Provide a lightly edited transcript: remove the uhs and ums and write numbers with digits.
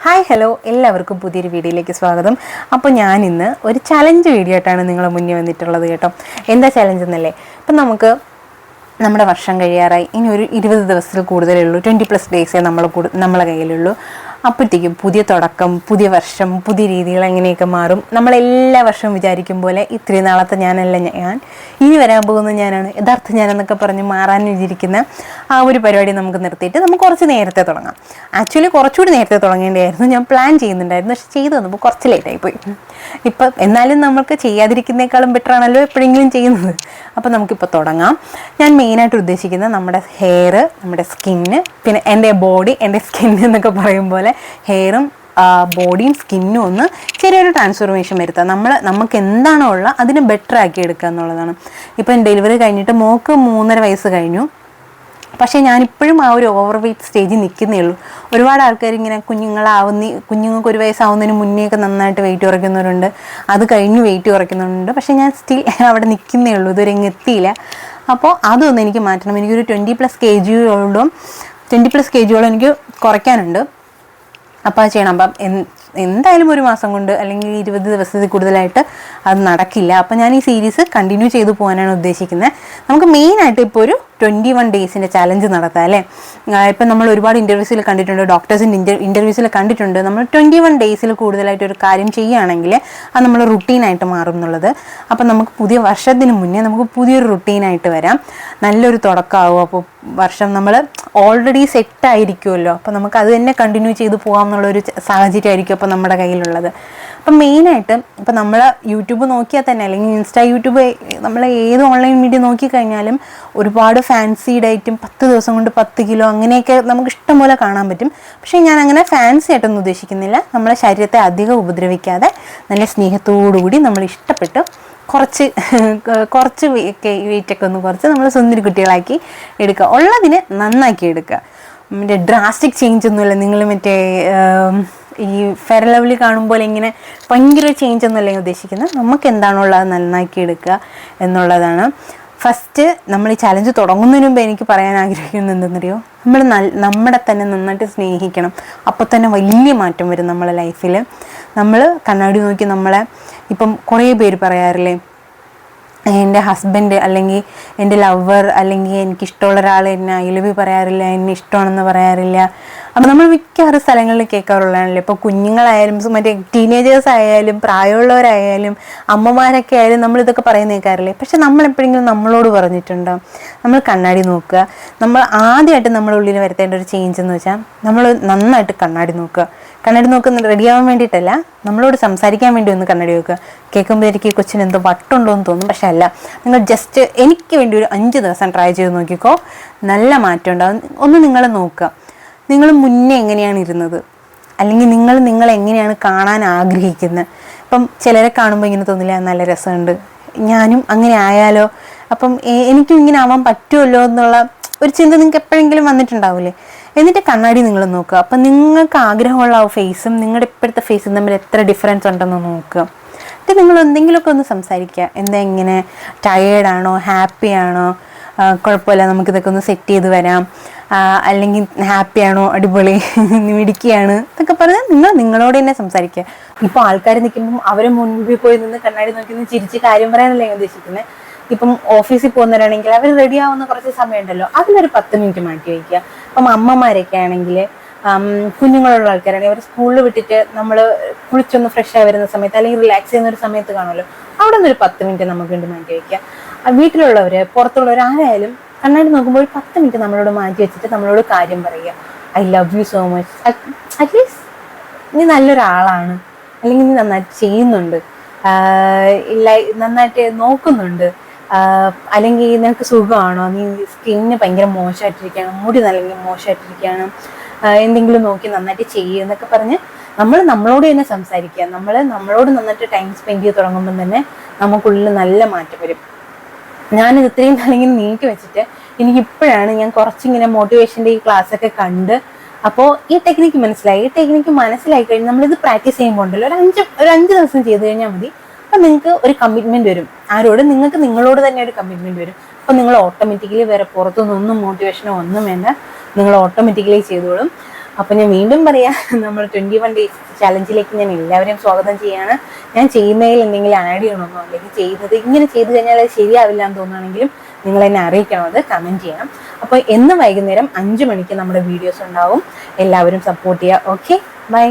Hi hello എല്ലാവർക്കും പുതിയൊരു വീഡിയോയിലേക്ക് സ്വാഗതം. അപ്പോൾ ഞാൻ ഇന്ന് ഒരു ചലഞ്ച് വീഡിയോ ആയിട്ടാണ് നിങ്ങളെ മുന്നിൽ വന്നിട്ടുള്ളത് കേട്ടോ. എന്താ ചലഞ്ച് എന്നല്ലേ, ഇപ്പം നമുക്ക് നമ്മുടെ വർഷം കഴിയാറായി, ഇനി ഒരു 20 ദിവസത്തിൽ കൂടുതലേ ഉള്ളൂ, 20+ ഡേയ്സേ നമ്മളെ കയ്യിലുള്ളൂ. അപ്പോഴത്തേക്കും പുതിയ തുടക്കം, പുതിയ വർഷം, പുതിയ രീതികൾ എങ്ങനെയൊക്കെ മാറും. നമ്മളെല്ലാ വർഷവും വിചാരിക്കും പോലെ ഇത്രയും നാളത്തെ ഞാനല്ല ഞാൻ, ഇനി വരാൻ പോകുന്ന ഞാനാണ്, യഥാർത്ഥ ഞാനെന്നൊക്കെ പറഞ്ഞ് മാറാൻ വിചാരിക്കുന്ന ആ ഒരു പരിപാടി നമുക്ക് നിർത്തിയിട്ട് നമുക്ക് കുറച്ച് നേരത്തെ തുടങ്ങാം. ആക്ച്വലി കുറച്ചുകൂടി നേരത്തെ തുടങ്ങേണ്ടതായിരുന്നു, ഞാൻ പ്ലാൻ ചെയ്യുന്നുണ്ടായിരുന്നു, പക്ഷെ ചെയ്തു വന്നപ്പോൾ കുറച്ച് ലേറ്റായിപ്പോയി. ഇപ്പം എന്നാലും നമുക്ക് ചെയ്യാതിരിക്കുന്നേക്കാളും ബെറ്റർ ആണല്ലോ എപ്പോഴെങ്കിലും ചെയ്യുന്നത്. അപ്പോൾ നമുക്കിപ്പോൾ തുടങ്ങാം. ഞാൻ മെയിനായിട്ട് ഉദ്ദേശിക്കുന്നത് നമ്മുടെ ഹെയർ, നമ്മുടെ സ്കിന്ന്, പിന്നെ എൻ്റെ ബോഡി, എൻ്റെ സ്കിന്ന് എന്നൊക്കെ പറയും പോലെ ഹെയറും ബോഡിയും സ്കിന്നും ഒന്ന് ചെറിയൊരു ട്രാൻസ്ഫോർമേഷൻ വരുത്തുക. നമുക്ക് എന്താണോ ഉള്ളത് അതിനെ ബെറ്റർ ആക്കി എടുക്കുക എന്നുള്ളതാണ്. ഇപ്പം ഡെലിവറി കഴിഞ്ഞിട്ട് മോൾക്ക് 3.5 വയസ്സ് കഴിഞ്ഞു. പക്ഷേ ഞാനിപ്പോഴും ആ ഒരു ഓവർ വെയ്റ്റ് സ്റ്റേജിൽ നിൽക്കുന്നേ ഉള്ളൂ. ഒരുപാട് ആൾക്കാർ ഇങ്ങനെ കുഞ്ഞുങ്ങൾക്ക് 1 വയസ്സാവുന്നതിന് മുന്നേയൊക്കെ നന്നായിട്ട് വെയിറ്റ് കുറയ്ക്കുന്നവരുണ്ട്, അത് കഴിഞ്ഞ് വെയിറ്റ് കുറയ്ക്കുന്നവരുണ്ട്. പക്ഷേ ഞാൻ സ്റ്റിൽ അവിടെ നിൽക്കുന്നേ ഉള്ളൂ, ഇതുവരെ ഇങ്ങ് എത്തിയില്ല. അപ്പോൾ അതൊന്നും എനിക്ക് മാറ്റണം. എനിക്കൊരു 20+ kg എനിക്ക് കുറയ്ക്കാനുണ്ട്. അപ്പോൾ അത് ചെയ്യണം. അപ്പം എന്തായാലും ഒരു മാസം കൊണ്ട് അല്ലെങ്കിൽ 20 ദിവസത്തിൽ കൂടുതലായിട്ട് അത് നടക്കില്ല. അപ്പം ഞാൻ ഈ സീരീസ് കണ്ടിന്യൂ ചെയ്തു പോകാനാണ് ഉദ്ദേശിക്കുന്നത്. നമുക്ക് മെയിനായിട്ട് ഇപ്പോൾ ഒരു 21 ഡേയ്സിൻ്റെ ചലഞ്ച് നടത്താം അല്ലേ. ഇപ്പം നമ്മൾ ഒരുപാട് ഇൻ്റർവ്യൂസിൽ കണ്ടിട്ടുണ്ട്, ഡോക്ടേഴ്സിൻ്റെ ഇൻ്റർവ്യൂസിൽ കണ്ടിട്ടുണ്ട്, നമ്മൾ 21 ഡേയ്സിൽ കൂടുതലായിട്ട് ഒരു കാര്യം ചെയ്യുകയാണെങ്കിൽ അത് നമ്മൾ റുട്ടീനായിട്ട് മാറും എന്നുള്ളത്. അപ്പം നമുക്ക് പുതിയ വർഷത്തിന് മുന്നേ നമുക്ക് പുതിയൊരു റുട്ടീനായിട്ട് വരാം, നല്ലൊരു തുടക്കമാകും. അപ്പോൾ വർഷം നമ്മൾ ഓൾറെഡി സെറ്റായിരിക്കുമല്ലോ, അപ്പോൾ നമുക്ക് അത് തന്നെ കണ്ടിന്യൂ ചെയ്ത് പോകാം എന്നുള്ളൊരു സാഹചര്യമായിരിക്കും അപ്പോൾ നമ്മുടെ കയ്യിലുള്ളത്. അപ്പം മെയിനായിട്ട് ഇപ്പം നമ്മൾ യൂട്യൂബ് നോക്കിയാൽ തന്നെ, അല്ലെങ്കിൽ യൂട്യൂബ്, നമ്മൾ ഏത് ഓൺലൈൻ മീഡിയ നോക്കിക്കഴിഞ്ഞാലും ഒരുപാട് ഫാൻസി ഡയറ്റും 10 ദിവസം കൊണ്ട് 10 കിലോ അങ്ങനെയൊക്കെ നമുക്ക് ഇഷ്ടം പോലെ കാണാൻ പറ്റും. പക്ഷേ ഞാൻ അങ്ങനെ ഫാൻസി ആയിട്ടൊന്നും ഉദ്ദേശിക്കുന്നില്ല. നമ്മളെ ശരീരത്തെ അധികം ഉപദ്രവിക്കാതെ നല്ല സ്നേഹത്തോടുകൂടി നമ്മൾ ഇഷ്ടപ്പെട്ട് കുറച്ച് വെയിറ്റൊക്കെ ഒന്ന് കുറച്ച് നമ്മൾ സുന്ദരി കുട്ടികളാക്കി എടുക്കുക, ഉള്ളതിനെ നന്നാക്കി എടുക്കുക. മറ്റേ ഡ്രാസ്റ്റിക് ചേഞ്ച് ഒന്നുമില്ല. നിങ്ങൾ മറ്റേ ഈ ഫെയർ ലവ്ലി കാണുമ്പോൾ ഇങ്ങനെ ഭയങ്കര ചേഞ്ച് ഒന്നുമല്ല ഉദ്ദേശിക്കുന്നത്. നമുക്ക് എന്താണോ ഉള്ളത് നന്നാക്കി എടുക്കുക എന്നുള്ളതാണ്. ഫസ്റ്റ് നമ്മൾ ഈ ചലഞ്ച് തുടങ്ങുന്നതിന് മുമ്പ് എനിക്ക് പറയാൻ ആഗ്രഹിക്കുന്നത് എന്തെന്നറിയോ, നമ്മളെ തന്നെ നന്നായിട്ട് സ്നേഹിക്കണം. അപ്പോൾ തന്നെ വലിയ മാറ്റം വരും നമ്മളെ ലൈഫിൽ. നമ്മൾ കണ്ണാടി നോക്കി നമ്മളെ, ഇപ്പം കുറേ പേര് പറയാറില്ലേ, എൻ്റെ ഹസ്ബൻഡ് അല്ലെങ്കിൽ എൻ്റെ ലവർ അല്ലെങ്കിൽ എനിക്കിഷ്ടമുള്ള ഒരാൾ എന്നെ ഐ ലവ് യു പറയാറില്ല, എന്നെ ഇഷ്ടമാണെന്ന് പറയാറില്ല. അപ്പം നമ്മൾ മിക്കവാറും സ്ഥലങ്ങളിൽ കേൾക്കാറുള്ളതാണല്ലോ. ഇപ്പോൾ കുഞ്ഞുങ്ങളായാലും മറ്റേ ടീനേജേഴ്സ് ആയാലും പ്രായമുള്ളവരായാലും അമ്മമാരൊക്കെ ആയാലും നമ്മളിതൊക്കെ പറയുന്ന കേൾക്കാറില്ലേ. പക്ഷെ നമ്മളെപ്പോഴെങ്കിലും നമ്മളോട് പറഞ്ഞിട്ടുണ്ടോ? നമ്മൾ കണ്ണാടി നോക്കുക. നമ്മൾ ആദ്യമായിട്ട് നമ്മുടെ ഉള്ളിൽ വരുത്തേണ്ട ഒരു ചേഞ്ച് എന്ന് വെച്ചാൽ നമ്മൾ നന്നായിട്ട് കണ്ണാടി നോക്കുന്നത് റെഡിയാവാൻ വേണ്ടിയിട്ടല്ല, നമ്മളോട് സംസാരിക്കാൻ വേണ്ടി ഒന്ന് കണ്ണാടി നോക്കുക. കേൾക്കുമ്പോൾ എനിക്ക് കൊച്ചിന് എന്തോ വട്ടുണ്ടോ എന്ന് തോന്നും, പക്ഷെ അല്ല. നിങ്ങൾ ജസ്റ്റ് എനിക്ക് വേണ്ടി ഒരു 5 ദിവസം ട്രൈ ചെയ്ത് നോക്കിക്കോ, നല്ല മാറ്റം ഉണ്ടാകും. ഒന്ന് നിങ്ങൾ നോക്കുക, നിങ്ങൾ മുന്നേ എങ്ങനെയാണ് ഇരുന്നത്, അല്ലെങ്കിൽ നിങ്ങൾ എങ്ങനെയാണ് കാണാൻ ആഗ്രഹിക്കുന്നത്. ഇപ്പം ചിലരെ കാണുമ്പോൾ ഇങ്ങനെ തോന്നില്ല, നല്ല രസമുണ്ട്, ഞാനും അങ്ങനെ ആയാലോ, അപ്പം എനിക്കും ഇങ്ങനെ ആവാൻ പറ്റുമല്ലോ എന്നുള്ള ഒരു ചിന്ത നിങ്ങൾക്ക് എപ്പോഴെങ്കിലും വന്നിട്ടുണ്ടാവില്ലേ. എന്നിട്ട് കണ്ണാടി നിങ്ങൾ നോക്കുക. അപ്പം നിങ്ങൾക്ക് ആഗ്രഹമുള്ള ആ ഫേസും നിങ്ങളുടെ ഇപ്പോഴത്തെ ഫേസും തമ്മിൽ എത്ര ഡിഫറൻസ് ഉണ്ടെന്ന് നോക്കുക. എന്നിട്ട് നിങ്ങൾ എന്തെങ്കിലുമൊക്കെ ഒന്ന് സംസാരിക്കുക. എങ്ങനെ ടയേർഡാണോ, ഹാപ്പി ആണോ, കുഴപ്പമില്ല, നമുക്കിതൊക്കെ ഒന്ന് സെറ്റ് ചെയ്ത് വരാം, അല്ലെങ്കിൽ ഹാപ്പിയാണോ, അടിപൊളി, മിടിക്കുകയാണ് എന്നൊക്കെ പറഞ്ഞാൽ നിങ്ങളോട് തന്നെ സംസാരിക്കുക. ഇപ്പോൾ ആൾക്കാർ നിൽക്കുമ്പം അവരെ മുൻപിൽ പോയി നിന്ന് കണ്ണാടി നോക്കി ചിരിച്ച് കാര്യം പറയാനല്ലേ ഉദ്ദേശിക്കുന്നത്. ഇപ്പം ഓഫീസിൽ പോകുന്നവരാണെങ്കിൽ അവർ റെഡി ആവുന്ന കുറച്ച് സമയമുണ്ടല്ലോ, അതിലൊരു 10 മിനിറ്റ് മാറ്റി വയ്ക്കുക. അപ്പം അമ്മമാരൊക്കെ ആണെങ്കിൽ, കുഞ്ഞുങ്ങളുള്ള ആൾക്കാരാണെങ്കിൽ അവർ സ്കൂളിൽ വിട്ടിട്ട് നമ്മൾ കുളിച്ചൊന്ന് ഫ്രഷ് ആയി വരുന്ന സമയത്ത് അല്ലെങ്കിൽ റിലാക്സ് ചെയ്യുന്ന ഒരു സമയത്ത് കാണുമല്ലോ, അവിടെ നിന്നൊരു 10 മിനിറ്റ് നമുക്ക് വേണ്ടി മാറ്റി വയ്ക്കുക. വീട്ടിലുള്ളവർ പുറത്തുള്ളവർ ആരായാലും കണ്ണാടി നോക്കുമ്പോൾ ഒരു 10 മിനിറ്റ് നമ്മളോട് മാറ്റി വെച്ചിട്ട് നമ്മളോട് കാര്യം പറയുക. I love you so much, at least നീ നല്ലൊരാളാണ്, അല്ലെങ്കിൽ നീ നന്നായിട്ട് ചെയ്യുന്നുണ്ട്, നന്നായിട്ട് നോക്കുന്നുണ്ട്, അല്ലെങ്കിൽ നിനക്ക് സുഖമാണോ, നീ സ്കിന്ന് ഭയങ്കര മോശമായിട്ടിരിക്കുകയാണ്, മുടി നല്ല മോശമായിട്ടിരിക്കുകയാണ്, എന്തെങ്കിലും നോക്കി നന്നായിട്ട് ചെയ്യുക എന്നൊക്കെ പറഞ്ഞ് നമ്മളോട് തന്നെ സംസാരിക്കുക. നമ്മളോട് നന്നായിട്ട് ടൈം സ്പെൻഡ് ചെയ്ത് തുടങ്ങുമ്പോൾ തന്നെ നമുക്കുള്ളിൽ നല്ല മാറ്റം വരും. ഞാനിത് ഇത്രയും നാളിങ്ങനെ നീട്ടി വെച്ചിട്ട് എനിക്കിപ്പോഴാണ് ഞാൻ കുറച്ചിങ്ങനെ മോട്ടിവേഷൻ്റെ ഈ ക്ലാസ്സൊക്കെ കണ്ട് അപ്പോൾ ഈ ടെക്നിക്ക് മനസ്സിലായി കഴിഞ്ഞ് നമ്മളിത് പ്രാക്ടീസ് ചെയ്യുമ്പോൾ ഉണ്ടല്ലോ, ഒരു 5 ദിവസം ചെയ്ത് കഴിഞ്ഞാൽ മതി. അപ്പം നിങ്ങൾക്ക് ഒരു കമ്മിറ്റ്മെൻറ്റ് വരും. നിങ്ങൾക്ക് നിങ്ങളോട് തന്നെ ഒരു കമ്മിറ്റ്മെൻറ്റ് വരും. അപ്പം നിങ്ങൾ ഓട്ടോമാറ്റിക്കലി വേറെ പുറത്തുനിന്നൊന്നും മോട്ടിവേഷനോ ഒന്നും വേണ്ട, നിങ്ങൾ ഓട്ടോമാറ്റിക്കലി ചെയ്തോളും. അപ്പോൾ ഞാൻ വീണ്ടും പറയാം, നമ്മൾ 21 ഡേയ്സ് ചലഞ്ചിലേക്ക് ഞാൻ എല്ലാവരെയും സ്വാഗതം ചെയ്യാണ്. ഞാൻ ചെയ്യുന്നതിൽ എന്തെങ്കിലും ആഡ് ചെയ്യണമെന്നോ അല്ലെങ്കിൽ ചെയ്യുന്നത് ഇങ്ങനെ ചെയ്ത് കഴിഞ്ഞാൽ അത് ശരിയാവില്ല എന്ന് തോന്നുകയാണെങ്കിലും നിങ്ങൾ എന്നെ അറിയിക്കണം, അത് കമൻറ്റ് ചെയ്യണം. അപ്പോൾ എന്ന് വൈകുന്നേരം 5 മണിക്ക് നമ്മുടെ വീഡിയോസ് ഉണ്ടാവും. എല്ലാവരും സപ്പോർട്ട് ചെയ്യുക. Okay, by.